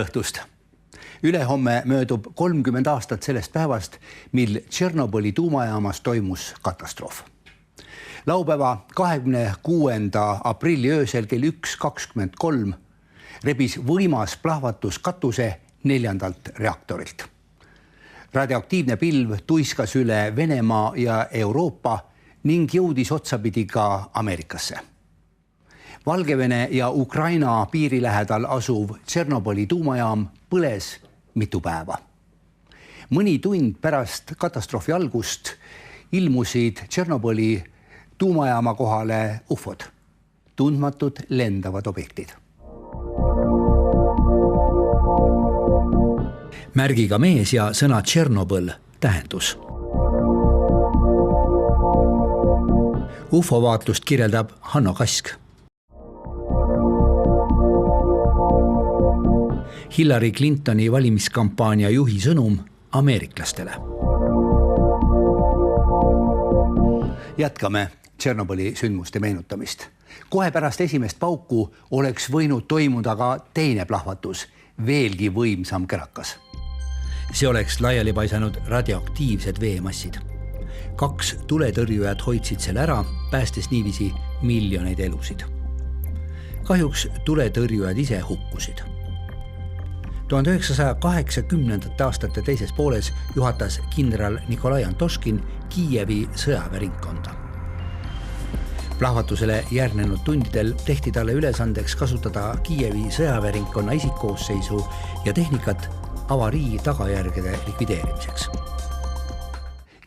Tere õhtust! Ülehomme möödub 30 aastat sellest päevast, mil Tšernobõli tuumajaamas toimus katastroof. Laupäeva 26. aprilli öösel kell 1:23 rebis võimas plahvatus katuse 4. reaktorilt. Radioaktiivne pilv tuiskas üle Venemaa ja Euroopa ning jõudis otsapidi ka Ameerikasse. Valgevene ja Ukraina piiri lähedal asuv Tšernobõli tuumajaam põles mitu päeva. Mõni tund pärast katastroofi algust ilmusid Tšernobõli tuumajaama kohale ufod, tundmatud lendavad objektid. Märgiga mees ja sõna Tšernobõl tähendus. UFO-vaatlust kirjeldab Hanno Kask. Hillary Clintoni valimiskampaania juhi sõnum ameeriklastele. Jätkame Tšernobõli sündmuste meenutamist. Kohe pärast esimest pauku oleks võinud toimuda ka teine plahvatus, veelgi võimsam kärakas. See oleks laiali paisanud radioaktiivsed veemassid. 2 tuletõrjujad hoidsid selle ära, päästes niiviisi miljoneid elusid. Kahjuks tuletõrjujad ise hukkusid. 1980. aastate teises pooles juhatas kindral Nikolai Antoškin Kiievi sõjaväeringkonda. Plahvatusele järgnenud tundidel tehti talle ülesandeks kasutada Kiievi sõjaväeringkonna isikkoosseisu ja tehnikat avarii tagajärgede likvideerimiseks.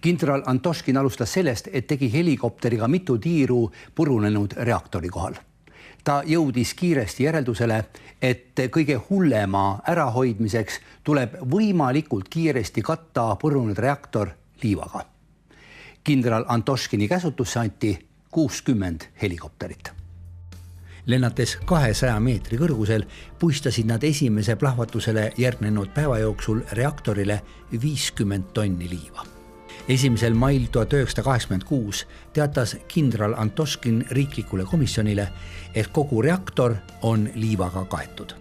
Kindral Antoškin alustas sellest, et tegi helikopteriga mitu tiiru purunenud reaktori kohal. Ta jõudis kiiresti järeldusele, et kõige hullema ärahoidmiseks tuleb võimalikult kiiresti katta purunenud reaktor liivaga. Kindral Antoškini käsutusse anti 60 helikopterit. Lennates 200 meetri kõrgusel puistasid nad esimese plahvatusele järgnenud päeva jooksul reaktorile 50 tonni liiva. 1. mail 1986 teatas kindral Antoškin riiklikule komisjonile, et kogu reaktor on liivaga kaetud.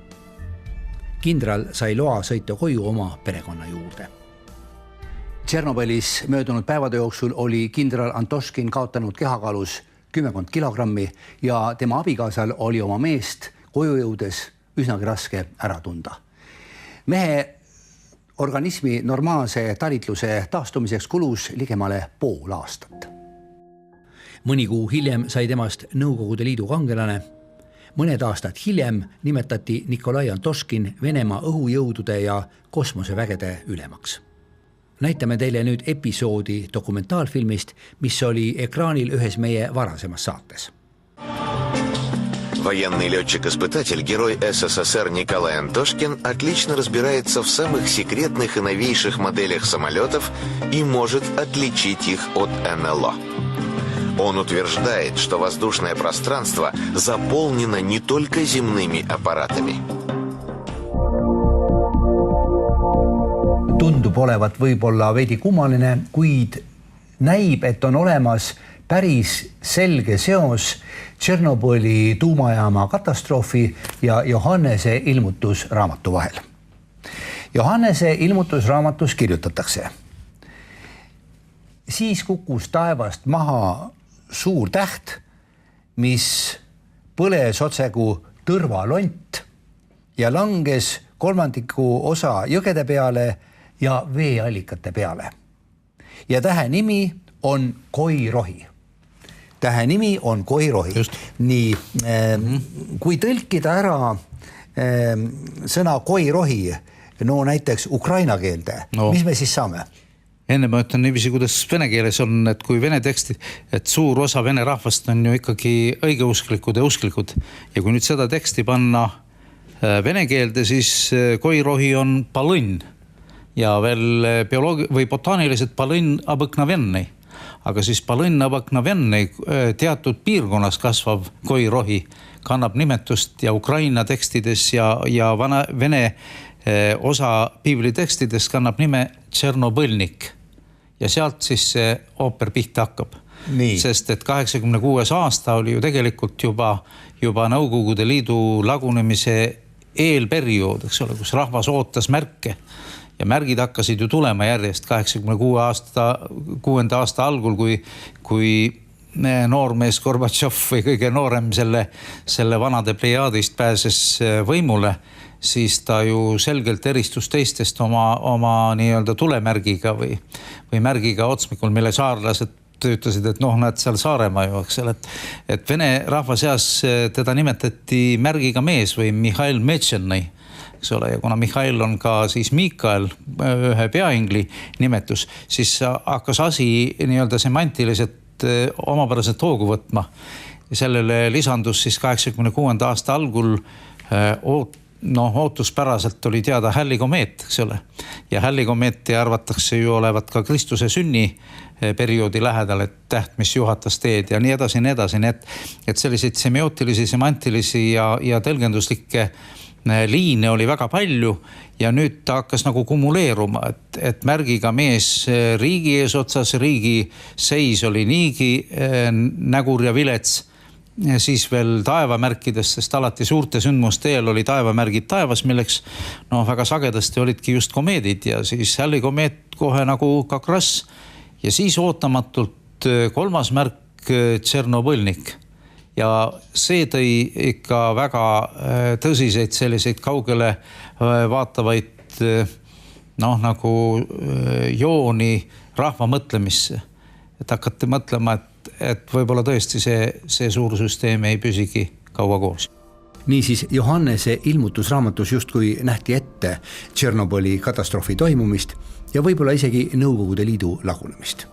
Kindral sai loa sõita koju oma perekonna juurde. Tšernobõlis möödunud päevade jooksul oli kindral Antoškin kaotanud kehakaalus 10 kilogrammi ja tema abikaasal oli oma meest koju jõudes üsnagi raske ära tunda. Mehe organismi normaalse talitluse taastumiseks kulus ligemale pool aastat. Mõni kuu hiljem sai temast Nõukogude Liidu kangelane. Mõned aastad hiljem nimetati Nikolai Antoškin Venemaa õhujõudude ja kosmosevägede ülemaks. Näitame teile nüüd episoodi dokumentaalfilmist, mis oli ekraanil ühes meie varasemas saates. Военный летчик-испытатель, герой СССР Николай Антошкин отлично разбирается в самых секретных и новейших моделях самолетов и может отличить их от НЛО. Он утверждает, что воздушное пространство заполнено не только земными аппаратами. Tundub olevat võib-olla veidi kummaline, kuid näib, et on olemas päris selge seos Tšernobõli tuumajaama katastroofi ja Johannese ilmutusraamatu vahel. Johannese ilmutusraamatus kirjutatakse. Siis kukkus taevast maha suur täht, mis põles otsegu tõrvalont ja langes 3/4 osa jõgede peale ja veeallikate peale. Ja tähe nimi on Koirohi. Tähe nimi on Koirohi. Nii, kui tõlkida ära sõna Koirohi, no näiteks ukraina keelde, mis me siis saame? Enne ma ütlen niiviisi, kuidas vene keeles on, et kui vene teksti, et suur osa vene rahvast on ju ikkagi õigeusklikud ja usklikud. Ja kui nüüd seda teksti panna vene keelde, siis Koirohi on palõnn ja veel bioloogi- või botaaniliselt palõnn abõknavenni. Aga siis palõnn abõknavenni teatud piirkonnas kasvav Koirohi kannab nimetust ja Ukraina tekstides ja vene osa piiblitekstides kannab nime Tšernobõlnik. Ja sealt siis see ooper pihta hakkab. Nii. Sest et 86 aasta oli ju tegelikult juba Nõukogude Liidu lagunemise eelperiood, eks ole, kus rahvas ootas märke ja märgid hakkasid ju tulema järjest 86. aasta algul, kui noormees Gorbatšov või kõige noorem selle vanade plejaadist pääses võimule, siis ta ju selgelt eristus teistest oma nii-öelda tulemärgiga või märgiga otsmikul, mille saarlased ütlesid, et nad seal Saaremaa ju, eks ole, et vene rahva seas teda nimetati märgiga mees või Mihhail Metšennõi, eks ole, ja kuna Mihhail on ka siis Miikael, ühe peaingli nimetus, siis hakkas asi nii-öelda semantiliselt omapäraselt hoogu võtma. Sellele lisandus siis 86. aasta algul ootuspäraselt oli teada Halley-komeet, eks ole. Ja Halley-komeeti arvatakse ju olevat ka Kristuse sünni perioodi lähedal, et täht, mis juhatas teed ja nii edasi, et selliseid semiootilisi, semantilisi ja tõlgenduslikke liine oli väga palju ja nüüd ta hakkas nagu kumuleeruma, et märgiga mees riigi eesotsas, riigi seis oli niigi nägur ja vilets, siis veel taevamärkidest, sest alati suurte sündmuste eel oli taevamärgid taevas, milleks väga sagedasti olidki just komeedid ja siis Halley-komeet kohe nagu kakras ja siis ootamatult kolmas märk Tšernobõlnik. Ja see tõi ikka väga tõsiseid selliseid kaugele vaatavaid nagu jooni rahva mõtlemisse. Et hakati mõtlema, et võib-olla tõesti see suur süsteem ei püsigi kaua koos. Niisiis Johannese ilmutusraamatus justkui nähti ette Tšernobõli katastroofi toimumist ja võib-olla isegi Nõukogude Liidu lagunemist.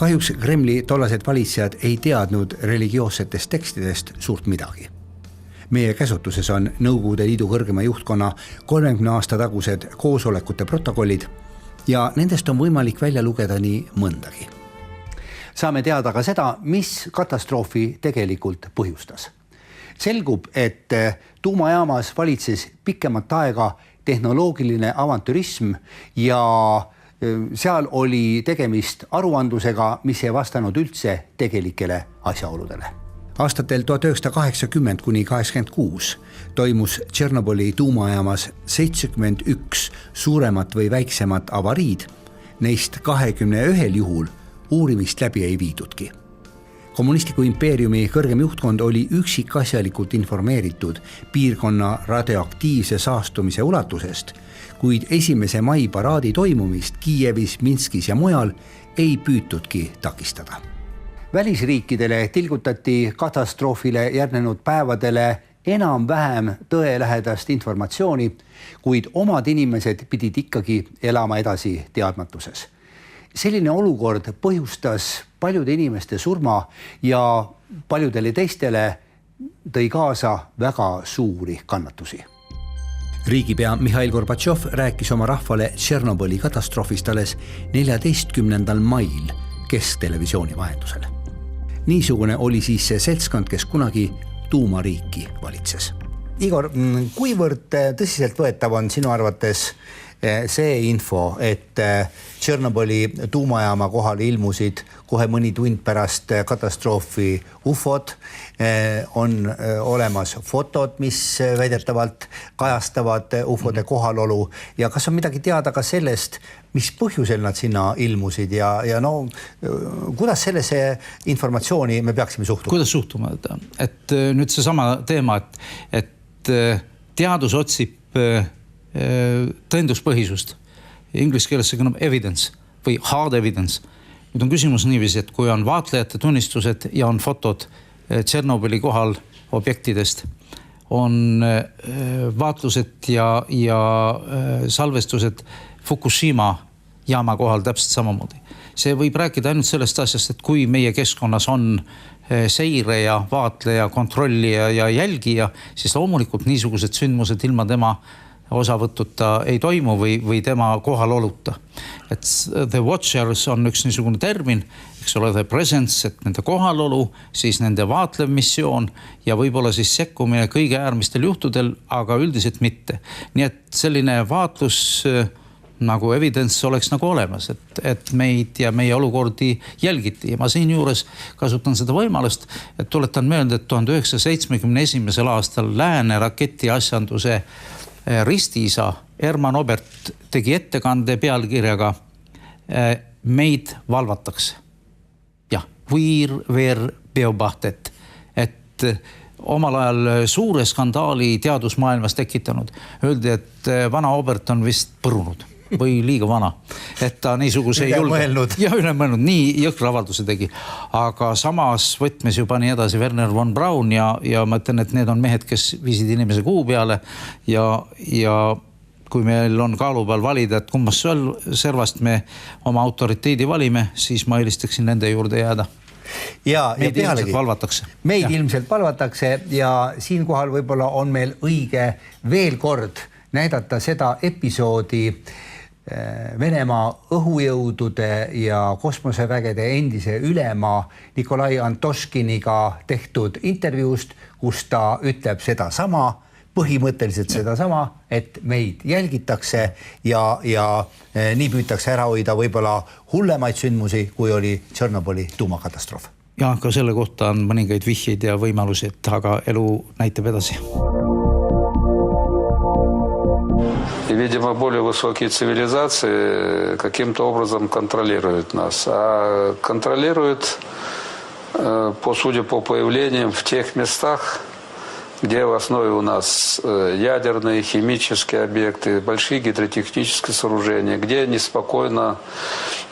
Kahjuks Kremli tollased valitsejad ei teadnud religioossetest tekstidest suurt midagi. Meie käsutuses on Nõukogude Liidu kõrgema juhtkonna 30 aasta tagused koosolekute protokollid ja nendest on võimalik välja lugeda nii mõndagi. Saame teada ka seda, mis katastroofi tegelikult põhjustas. Selgub, et tuumajaamas valitses pikemat aega tehnoloogiline avantürism ja seal oli tegemist aruandlusega, mis ei vastanud üldse tegelikele asjaoludele. Aastatel 1980 kuni 86 toimus Tšernobõli tuumajaamas 71 suuremat või väiksemat avariid, neist 21 juhul uurimist läbi ei viidudki. Kommunistliku impeeriumi kõrgem juhtkond oli üksikasjalikult informeeritud piirkonna radioaktiivse saastumise ulatusest, kuid 1. mai paraadi toimumist Kiievis, Minskis ja mujal ei püütudki takistada. Välisriikidele tilgutati katastroofile järgnenud päevadele enam-vähem tõelähedast informatsiooni, kuid omad inimesed pidid ikkagi elama edasi teadmatuses. Selline olukord põhjustas paljude inimeste surma ja paljudele teistele tõi kaasa väga suuri kannatusi. Riigipea Mihhail Gorbatšov rääkis oma rahvale Tšernobõli katastroofist alles 14. mail kesktelevisiooni vahendusel. Niisugune oli siis see seltskond, kes kunagi tuumariiki valitses. Igor, kuivõrd tõsiselt võetav on sinu arvates see info, et Tšernobõli tuumajaama kohal ilmusid kohe mõni tund pärast katastroofi UFOd, on olemas fotod, mis väidetavalt kajastavad UFOde kohalolu ja kas on midagi teada ka sellest, mis põhjusel nad sinna ilmusid ja kuidas sellesse informatsiooni me peaksime suhtuma? Kuidas suhtuma? Et nüüd see sama teema, et teadus otsib tõenduspõhisust. Inglise keeles see kõnab evidence või hard evidence. Nüüd on küsimus niiviisi, et kui on vaatlejate tunnistused ja on fotod Tšernobõli kohal objektidest, on vaatlused ja salvestused Fukushima jaama kohal täpselt samamoodi. See võib rääkida ainult sellest asjast, et kui meie keskkonnas on seire ja vaatleja, kontrollija ja jälgija, siis loomulikult niisugused sündmused ilma tema osavõtuta ei toimu või tema kohaloluta. Et the watchers on üks niisugune termin, eks ole, the presence, et nende kohalolu, siis nende vaatlev missioon ja võib-olla siis sekkumine kõige äärmistel juhtudel, aga üldiselt mitte. Nii et selline vaatlus nagu evidence oleks nagu olemas, et meid ja meie olukordi jälgiti. Ja ma siin juures kasutan seda võimalust, et tuletan meelde, et 1971. aastal Lääne raketi asjanduse ristiisa Erman Obert tegi ettekande pealkirjaga Meid valvatakse. Jah, wir beobachtet, et omal ajal suure skandaali teadusmaailmas tekitanud. Öeldi, et vana Obert on vist põrunud või liiga vana, et ta niisuguse ülemõelnud, nii jõhkra avalduse tegi. Aga samas võtmes juba nii edasi Werner von Braun ja ma ütlen, et need on mehed, kes viisid inimese kuu peale ja kui meil on kaalu peal valida, et kummast servast me oma autoriteedi valime, siis ma eelistaksin nende juurde jääda. Ja ilmselt valvatakse. Meid ilmselt valvatakse ja siinkohal võib-olla on meil õige veel kord näidata seda episoodi Venemaa õhujõudude ja kosmosevägede endise ülema Nikolai Antoškiniga tehtud intervjuust, kus ta ütleb seda sama, põhimõtteliselt seda sama, et meid jälgitakse ja nii püütakse ära hoida võib-olla hullemaid sündmusi, kui oli Tšernobõli tuumakatastroof. Ja ka selle kohta on mõningaid vihjeid ja võimalusi, aga elu näitab edasi. И, видимо, более высокие цивилизации каким-то образом контролируют нас. А контролируют, судя по появлениям, в тех местах, где в основе у нас ядерные, химические объекты, большие гидротехнические сооружения, где неспокойно,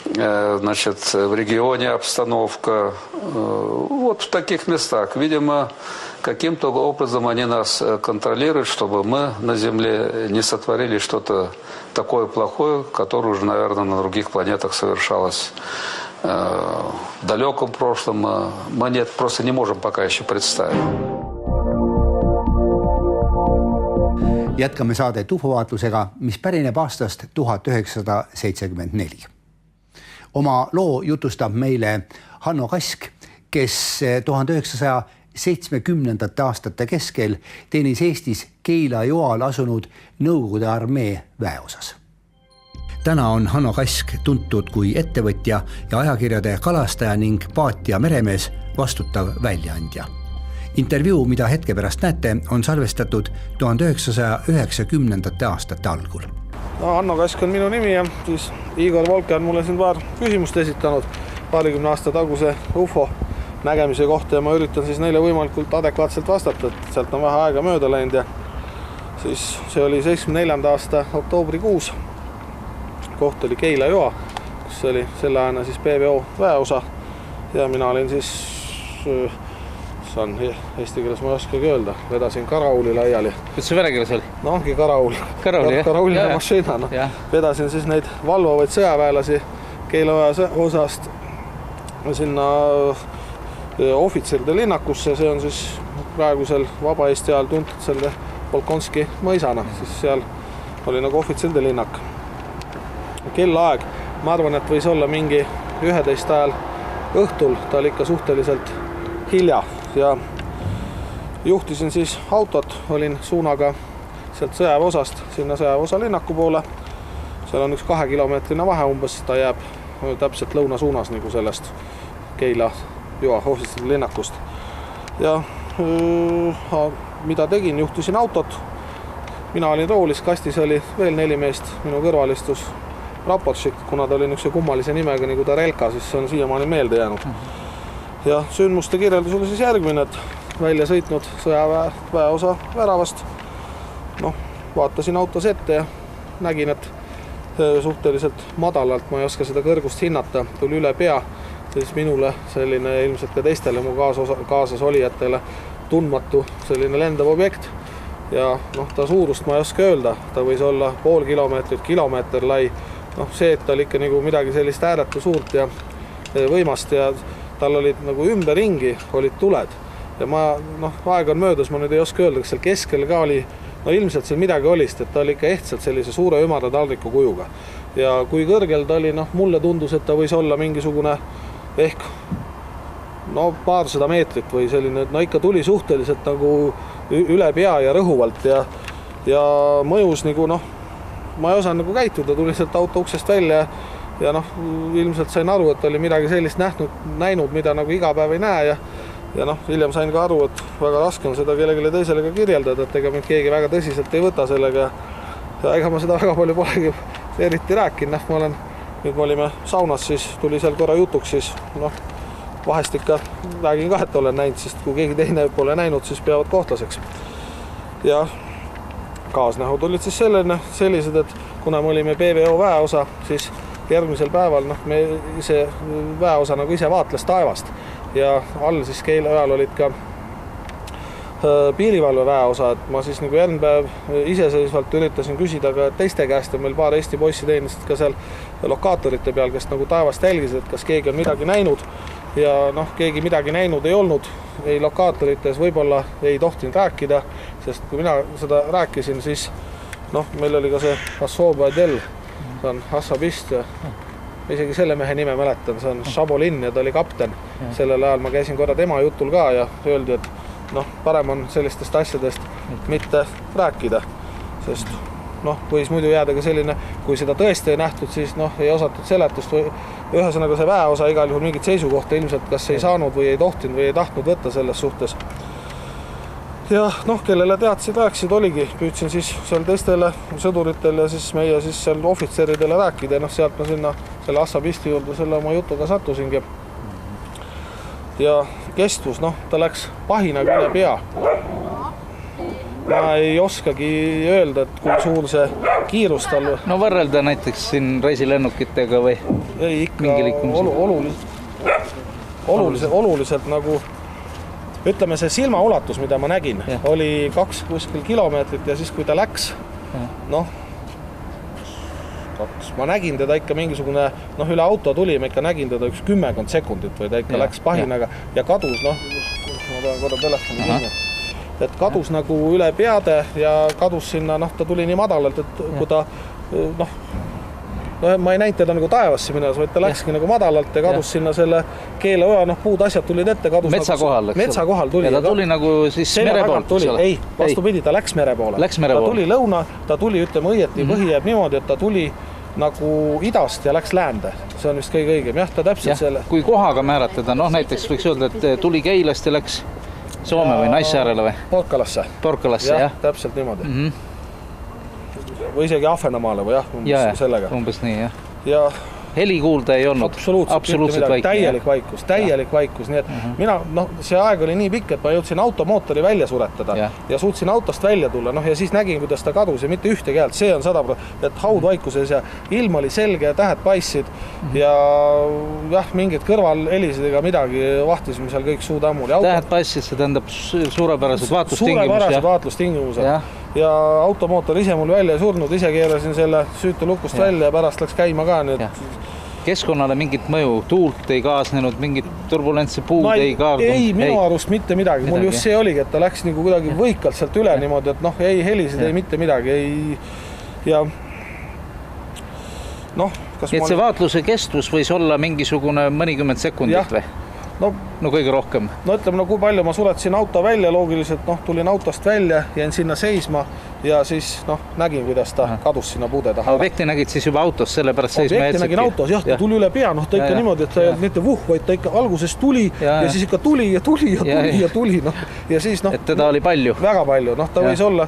значит, в регионе обстановка. Вот в таких местах, видимо, каким-то образом они нас контролируют, чтобы мы на Земле не сотворили что-то такое плохое, которое уже, наверное, на других планетах совершалось в далеком прошлом. Мы просто не можем пока еще представить. Jätkame saadet UFO-vaatlusega, mis pärineb aastast 1974. Oma loo jutustab meile Hanno Kask, kes 1970. aastate keskel teenis Eestis Keila joal asunud Nõukogude armee väeosas. Täna on Hanno Kask tuntud kui ettevõtja ja ajakirjade kalastaja ning Paatja meremees vastutav väljaandja. Intervjuu, mida hetke pärast näete, on salvestatud 1990. aastate algul. Hanno Kask on minu nimi ja siis Igor Volke on mulle siin paar küsimust esitanud 20 aasta taguse UFO nägemise kohta ja ma üritan siis neile võimalikult adekvaatselt vastata, et sealt on vähe aega mööda läinud ja siis see oli 74. aasta oktoobrikuus. Koht oli Keila joa, kus oli selle ajana siis PVO väeosa ja mina olin siis eesti keeles ma ei oskagi öelda, vedasin karauli laiali. Kuidas see vene keeles oli? No ongi karauli mašina. No. Vedasin siis neid valvavaid sõjaväelasi Keila osast sinna ohvitseride linnakusse, see on siis praegusel Vaba Eesti ajal tuntud selle Polkonski mõisana, siis seal oli nagu ohvitseride linnak. Kellaaeg, ma arvan, et võis olla mingi 11 ajal õhtul, ta oli ikka suhteliselt hilja ja juhtisin siis autot, olin suunaga sealt sõjaväeosast sinna sõjaväeosa linnaku poole. Seal on üks 2-kilomeetrine vahe umbes, ta jääb täpselt lõuna suunas nagu sellest Keila joa ohvitseride linnakust. Ja mida tegin, juhtisin autot. Mina olin roolis, kastis oli veel 4 meest, minu kõrvalistus Raportšik, kuna ta oli niisuguse kummalise nimega nagu Tarelka, siis see on siiamaani meelde jäänud. Ja sündmuste kirjeldus oli siis järgmine, et välja sõitnud sõjaväeosa väravast. Vaatasin autos ette ja nägin, et suhteliselt madalalt, ma ei oska seda kõrgust hinnata, tuli üle pea, siis minule selline ilmselt ka teistele mu kaasas olijatele tundmatu selline lendav objekt. Ja ta suurust ma ei oska öelda, ta võis olla pool kilomeetrit, kilomeeter lai. See, et ta oli ikka nagu midagi sellist ääretu suurt ja võimast ja tal olid nagu ümberringi, olid tuled. Ja aeg on möödas, ma nüüd ei oska öelda, kas seal keskel ka oli, ilmselt seal midagi olist, et ta oli ikka ehtsalt sellise suure ümara taldriku kujuga. Ja kui kõrgel ta oli, mulle tundus, et ta võis olla mingisugune ehk paarsada meetrit või selline, et ikka tuli suhteliselt nagu üle pea ja rõhuvalt ja mõjus nagu ma ei osanud nagu käituda, tuli sealt auto uksest välja ja noh, ilmselt sain aru, et oli midagi sellist näinud, mida nagu iga päev ei näe ja noh, hiljem sain ka aru, et väga raske on seda kellelegi teisele ka kirjeldada, et ega mind keegi väga tõsiselt ei võta sellega ja ega ma seda väga palju polegi eriti rääkinud, nüüd me olime saunas, siis tuli seal korra jutuks, siis noh, vahest ikka räägin ka, et olen näinud, sest kui keegi teine pole näinud, siis peavad kohtlaseks. Ja kaasnähud olid siis sellised, et kuna me olime PVO väeosa, siis järgmisel päeval me ise väeosa nagu ise vaatles taevast ja all siis Keila ajal olid ka piirivalve väeosa, et ma siis nagu järgmine päev iseseisvalt üritasin küsida ka teiste käest ja meil paar Eesti poissi teenisid ka seal lokaatorite peal, kes nagu taevast jälgisid, et kas keegi on midagi näinud ja noh, keegi midagi näinud ei olnud, ei lokaatorites võib-olla ei tohtinud rääkida, sest kui mina seda rääkisin, siis noh, meil oli ka see Assob Adel, see on Assabist ja isegi selle mehe nime mäletan, see on Šabolin ja ta oli kapten. Sellel ajal ma käisin korra tema jutul ka ja öeldi, et noh, parem on sellistest asjadest mitte rääkida, sest noh, võis muidu jääda ka selline, kui seda tõesti ei nähtud, siis noh, ei osatud seletust või ühesõnaga see väeosa igal juhul mingit seisukohta ilmselt kas ei saanud või ei tohtinud või ei tahtnud võtta selles suhtes. Ja noh, kellele teadsid, rääksid, oligi, püüdsin siis seal teistele sõduritele ja siis meie siis seal ohvitseridele rääkida ja noh, sealt ma sinna selle Assabisti juurde selle oma jutuga sattusingi. Ja kestvus, noh, ta läks pahinaga üle pea. Ma ei oskagi öelda, et kui suur see kiirus tal... No võrrelda näiteks siin reisilennukitega või ei, ikka oluliselt nagu ütleme, see silmaulatus, mida ma nägin, oli 2 kuskil kilomeetrit ja siis kui ta läks, noh, ma nägin teda ikka mingisugune, noh, üle auto tuli, ma ikka nägin teda 10 sekundit või ta ikka läks pahinaga ja kadus, noh, ma pean korra telefoni kinni, et kadus nagu üle peade ja kadus sinna, noh, ta tuli nii madalalt, et kui ta, noh, ma ei näinud teda nagu taevasse minas, vaid ta läkski nagu madalalt ja kadus sinna selle Keela õa, noh, puud asjad tulid ette, kadus metsa nagu, kohal, metsa kohal tuli. Ja ta tuli nagu siis mere poolt, ei, vastupidi, ta läks mere poole. Ta tuli lõuna, ta tuli, ütleme õieti, põhi jääb niimoodi, et ta tuli nagu idast ja läks läände. See on vist kõige õigem. Jah, ta täpselt selle. Kui kohaga määratleda, noh, näiteks võiks öelda, et tuli Keilast ja läks Soome või Naissaarele või? Porkalasse, jah. Täpselt niimoodi. Või isegi Ahvenamaale või jah, sellega. Umbes nii, jah. Ja heli kuulda ei olnud. Absoluutselt vaikne. Täielik vaikus. Nii et mina, noh, see aeg oli nii pikk, et ma jõudsin automootori välja suretada ja suutsin autost välja tulla. Noh, ja siis nägin, kuidas ta kadus ja mitte ühtegi häält. See on 100%, et haudvaikuses ja ilm oli selge ja tähed paistsid ja jah, mingid kõrval helisid ega midagi vahtisime seal kõik suudammul. Tähed paistsid, see tähendab suurepärased vaatlustingimused. Ja automootor ise mul välja ei surnud, ise keerasin selle süütu lukust välja ja pärast läks käima ka. Keskkonnale mingit mõju, tuult ei kaasnenud, mingit turbulentse puud ei kaardunud? Ei, minu arust mitte midagi. Mul just see oligi, et ta läks nagu kuidagi võikalt sealt üle niimoodi, et noh, ei helisid, ei mitte midagi. Ja noh, kas nii et see vaatluse kestvus võis olla mingisugune mõnikümmend sekundit või? No kõige rohkem. No ütleme, no kui palju ma suretasin auto välja loogiliselt, noh, tulin autost välja, jäin sinna seisma ja siis noh, nägin, kuidas ta kadus sinna puude taha. Objekti nägid siis juba autos, sellepärast seisma jätsidki? Objekti nägin autos, jah, ta tuli üle pea, noh, ta ikka niimoodi, et ta ei olnud mitte vaid ta ikka alguses tuli ja siis ikka tuli ja tuli, noh, ja siis noh. Et teda oli palju? Väga palju, noh, ta võis olla.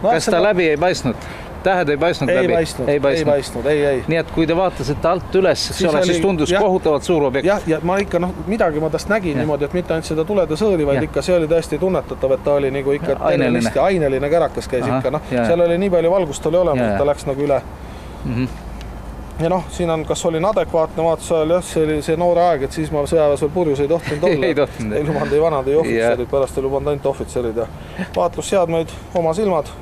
Kas ta läbi ei paistnud? Tähed ei paistnud läbi? Ei paistnud. Nii et kui te vaatasite alt üles, siis tundus kohutavalt suur objekt. Ja ma ikka, noh, midagi ma tast nägin niimoodi, et mitte ainult seda tuleda sõõri, vaid ikka see oli tõesti tunnetatav, et ta oli nagu ikka aineline kärakas käis ikka, noh, seal oli nii palju valgust oli olemas, et ta läks nagu üle. Ja noh, siin on, kas olin adekvaatne vaatusajal, jah, see oli see noore aeg, et siis ma sõjaväes veel purjus ei tohtinud olla. Ei lubanud ei vanad, ei ohvitserid, pärast ei lubanud ainult ohvitserid ja vaatlusseadmeid, oma silmad.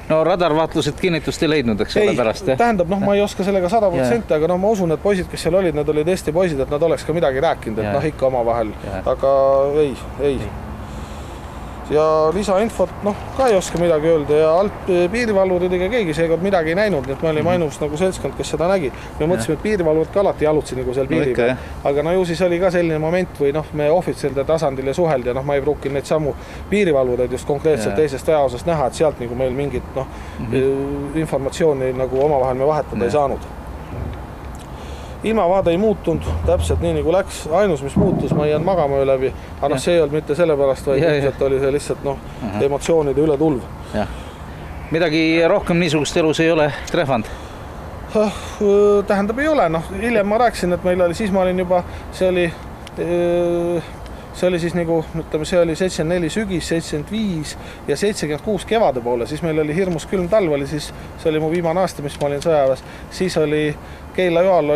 No radarvaatlused kinnitust ei leidnud, eks ole pärast, jah? Tähendab, noh, ma ei oska sellega 100%, aga noh, ma usun, et poisid, kes seal olid, need olid Eesti poisid, et nad oleks ka midagi rääkinud, et noh, ikka oma vahel, aga ei. ja lisainfot ka ei oska midagi öelda ja alt piirivalvurid ega keegi seekord midagi ei näinud, nii et me olime ainus nagu seltskond, kes seda nägi. Me mõtlesime, et piirivalvurid ka alati jalutsi nagu seal piiri peal, aga ju siis oli ka selline moment või me ohvitseride tasandil ja suheldi ja ma ei pruukinud neid samu piirivalvureid just konkreetselt teisest väeosast näha, et sealt nagu meil mingit informatsiooni nagu omavahel me vahetada ei saanud. Ilmavaade ei muutunud, täpselt nii nagu läks. Ainus, mis muutus, ma ei jäänud magama öö läbi, aga see ei olnud mitte sellepärast, vaid ilmselt oli see lihtsalt emotsioonide ületulv. Midagi rohkem niisugust elus ei ole trehvanud? Tähendab ei ole, hiljem ma rääkisin, et meil oli, siis ma olin juba, see oli siis nagu, ütleme, see oli 74 sügis, 75 ja 76 kevade poole, siis meil oli hirmus külm talv, oli siis, see oli mu viimane aasta, mis ma olin sõjaväes, siis oli Keila-Joal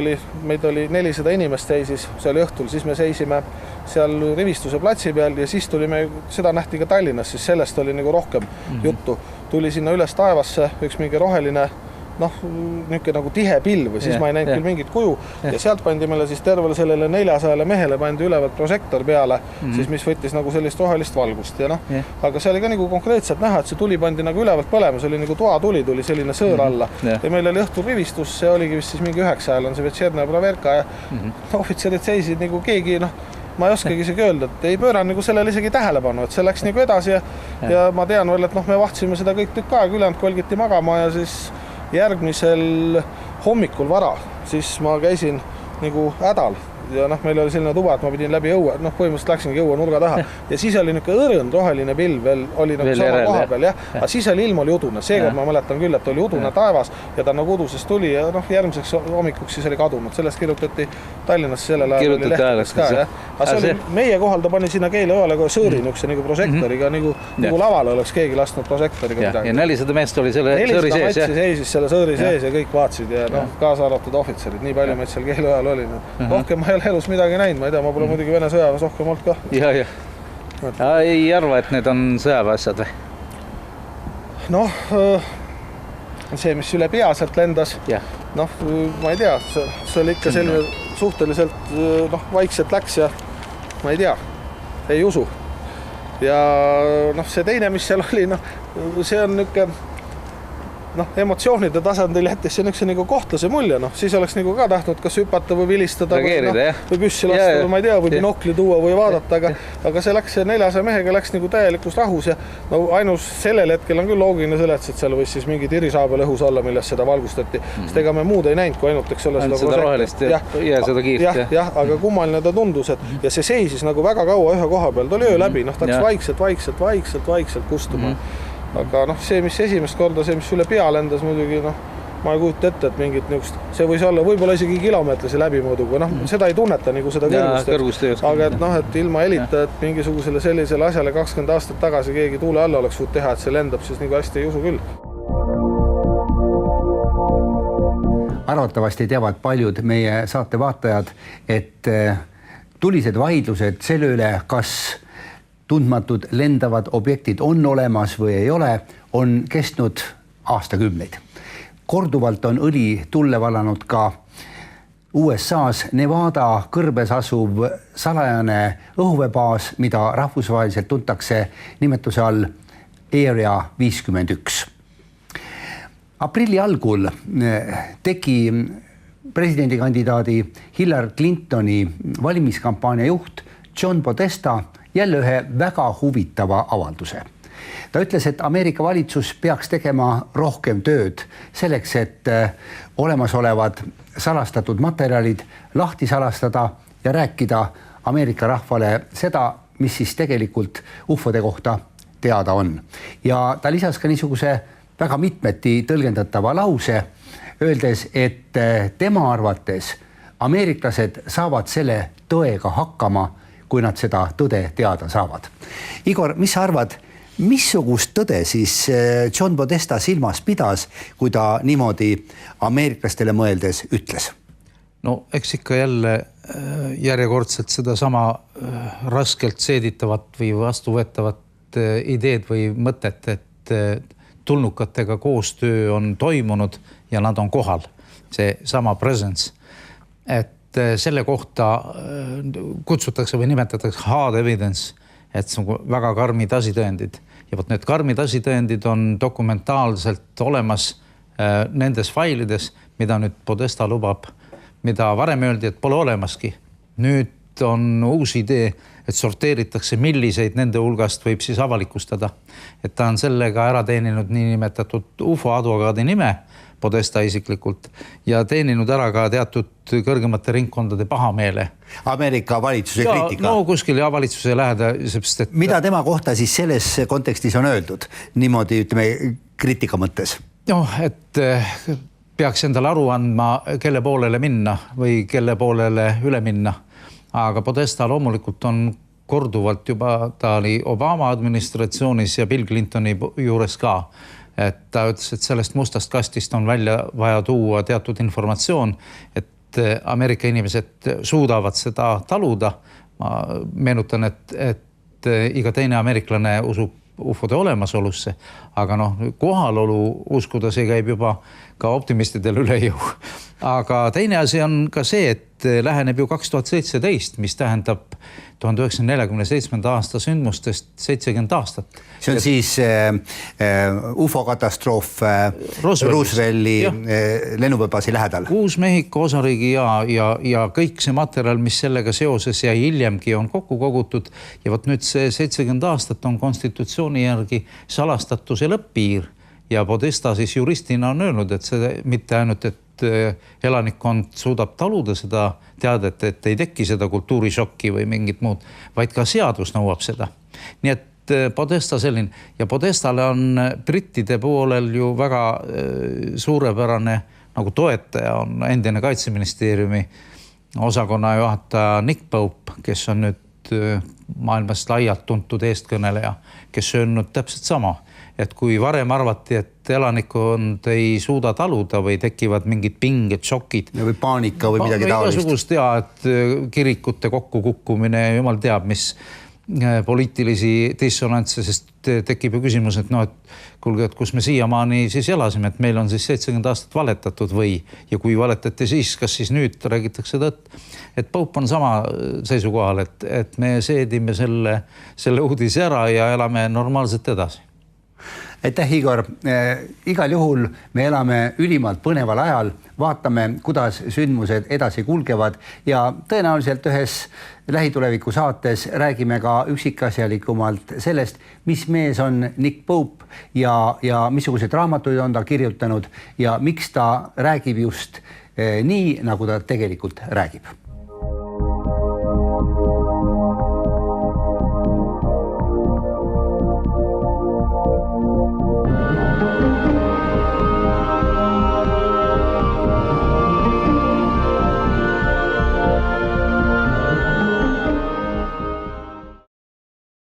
meid oli 400 inimest seisis, see oli õhtul, siis me seisime seal Rivistuse platsi peal ja siis tulime, seda nähti ka Tallinnas, siis sellest oli nagu rohkem juttu. Tuli sinna üles taevasse üks mingi roheline, niisugune nagu tihe pilv, siis ma ei näinud küll mingit kuju ja sealt pandi meile siis tervele sellele 400 mehele pandi ülevalt prožektor peale, siis mis võttis nagu sellist rohelist valgust ja aga see oli ka nagu konkreetselt näha, et see tuli pandi nagu ülevalt põlema, see oli nagu toatuli, tuli selline sõõr alla ja meil oli õhtul rivistus, see oligi vist siis mingi 9 ajal on see Večerna Praverka ja ohvitserid seisid nagu keegi, ma ei oskagi isegi öelda, et ei pööranud nagu sellele isegi tähelepanu, et see läks nagu edasi ja ma tean veel, et me vahtisime seda kõik tükk aega, ülejäänud kolgiti magama ja siis järgmisel hommikul vara, siis ma käisin nagu hädal ja meil oli selline tuba, et ma pidin läbi õue, põhimõtteliselt läksingi õue nurga taha ja siis oli niisugune õrn roheline pilv veel oli nagu sama koha peal, aga siis oli ilm oli udune, seekord ma mäletan küll, et oli udune taevas ja ta nagu udusest tuli ja järgmiseks hommikuks siis oli kadunud, sellest kirjutati Tallinnas sellel ajal oli lehtedes ka, aga see oli meie kohal, ta pani sinna Keila-Joale kohe sõõri niisuguse nagu prožektoriga, nagu lavale oleks keegi lasknud prožektoriga midagi. Ja 400 meest oli selle sõõri sees, jah? Seisis selle sõõri sees ja kõik vaatsid ja kaasa arvatud ohvitserid, nii palju meid seal Keila-Joal oli. Rohkem ma ei ole elus midagi näinud, ma ei tea, ma pole muidugi Vene sõjaväes rohkem olnud ka. Ei arva, et need on sõjaväessad või? See, mis üle pea sealt lendas, ma ei tea, see oli ikka selline suhteliselt vaikselt läks ja ma ei tea, ei usu. Ja see teine, mis seal oli, see on niisugune emotsioonide tasandil jättis see niisuguse nagu kohtlase mulje, siis oleks nagu ka tahtnud kas hüpata või vilistada või püssi lasta või ma ei tea, või binokli tuua või vaadata, aga see läks 400 mehega läks nagu täielikus rahus ja ainus sellel hetkel on küll loogiline selets, et seal võis siis mingi tirisaabel õhus olla, millest seda valgustati, sest ega me muud ei näinud, kui ainult eks ole seda rohelist ja seda kiirt. Jah, aga kummaline ta tundus, et ja see seisis nagu väga kaua ühe koha peal, ta oli öö läbi, ta hakkas vaikselt kustuma. Aga see, mis esimest korda, see, mis üle pea lendas muidugi, ma ei kujuta ette, et mingit niisugust, see võis olla võib-olla isegi kilomeetrise läbimõõduga, seda ei tunneta nagu seda kõrgust, aga et ilma helita, et mingisugusele sellisele asjale 20 aastat tagasi keegi tuule alla oleks võinud teha, et see lendab, siis nagu hästi ei usu küll. Arvatavasti teavad paljud meie saate vaatajad, et tulised vaidlused selle üle, kas tundmatud lendavad objektid on olemas või ei ole, on kestnud aastakümneid. Korduvalt on õli tulle vallanud ka USA's Nevada kõrbes asuv salajane õhuveebaas, mida rahvusvaheliselt tuntakse nimetuse all Area 51. Aprilli algul tegi presidendikandidaadi Hillary Clintoni valimiskampaania juht John Podesta jälle ühe väga huvitava avalduse. Ta ütles, et Ameerika valitsus peaks tegema rohkem tööd selleks, et olemasolevad salastatud materjalid lahti salastada ja rääkida Ameerika rahvale seda, mis siis tegelikult ufode kohta teada on. Ja ta lisas ka niisuguse väga mitmeti tõlgendatava lause, öeldes, et tema arvates ameeriklased saavad selle tõega hakkama, kui nad seda tõde teada saavad. Igor, mis sa arvad, missugust tõde siis John Podesta silmas pidas, kui ta niimoodi ameeriklastele mõeldes ütles? Eks ikka jälle järjekordselt seda sama raskelt seeditavat või vastuvõetavat ideed või mõtet, et tulnukatega koostöö on toimunud ja nad on kohal. See sama presence. Et selle kohta kutsutakse või nimetatakse hard evidence et see on väga karmid asitõendid ja vot need karmid asitõendid on dokumentaalselt olemas nendes failides, mida nüüd Podesta lubab, mida varem öeldi, et pole olemaski. Nüüd on uus idee, et sorteeritakse, milliseid nende hulgast võib siis avalikustada. Et ta on sellega ära teeninud niinimetatud UFO advokaadi nime Podesta isiklikult ja teeninud ära ka teatud kõrgemate ringkondade pahameele. Ameerika valitsuse kriitika. No kuskil valitsuse läheda, sest et... Mida tema kohta siis selles kontekstis on öeldud? Niimoodi, ütleme, kriitika mõttes? No, et peaks endale aru andma, kelle poolele minna või kelle poolele üle minna. Aga Podesta loomulikult on korduvalt juba, ta oli Obama administratsioonis ja Bill Clintoni juures ka. Et ta ütles, et sellest mustast kastist on välja vaja tuua teatud informatsioon, et Ameerika inimesed suudavad seda taluda. Ma meenutan, et iga teine ameeriklane usub UFO-de olemasolusse, aga kohalolu uskuda see käib juba ka optimistidel üle jõu. Aga teine asi on ka see, et läheneb ju 2017, mis tähendab 1947. aasta sündmustest 70 aastat. See on siis UFO-katastroof Roosevelti lennuväebaasi lähedal. Uus-Mehhiko osariigi ja kõik see materjal, mis sellega seoses ja hiljemgi on kokku kogutud ja vot nüüd see 70 aastat on konstitutsiooni järgi salastatuse lõppiir ja Podesta siis juristina on öelnud, et see mitte ainult, et elanikkond suudab taluda seda teadet, et ei teki seda kultuurishokki või mingit muud, vaid ka seadus nõuab seda. Nii et Podesta selline ja Podestale on brittide poolel ju väga suurepärane nagu toetaja on endine kaitseministeeriumi osakonna juhataja Nick Pope, kes on nüüd maailmast laialt tuntud eestkõneleja, kes öelnud täpselt sama, et kui varem arvati, et elanikkond ei suuda taluda või tekivad mingid pinged, šokid. Või paanika või midagi taolist. Igasugust et kirikute kokkukukkumine, jumal teab, mis poliitilisi dissonantse, sest tekib ju küsimus, et et kuulge, et kus me siiamaani siis elasime, et meil on siis 70 aastat valetatud või ja kui valetati siis, kas siis nüüd räägitakse tõtt. Et Pope on sama seisukohal, et me seedime selle uudise ära ja elame normaalselt edasi. Aitäh, Igor. Igal juhul me elame ülimalt põneval ajal, vaatame, kuidas sündmused edasi kulgevad ja tõenäoliselt ühes lähituleviku saates räägime ka üksikasjalikumalt sellest, mis mees on Nick Pope ja missugused raamatuid on ta kirjutanud ja miks ta räägib just nii, nagu ta tegelikult räägib.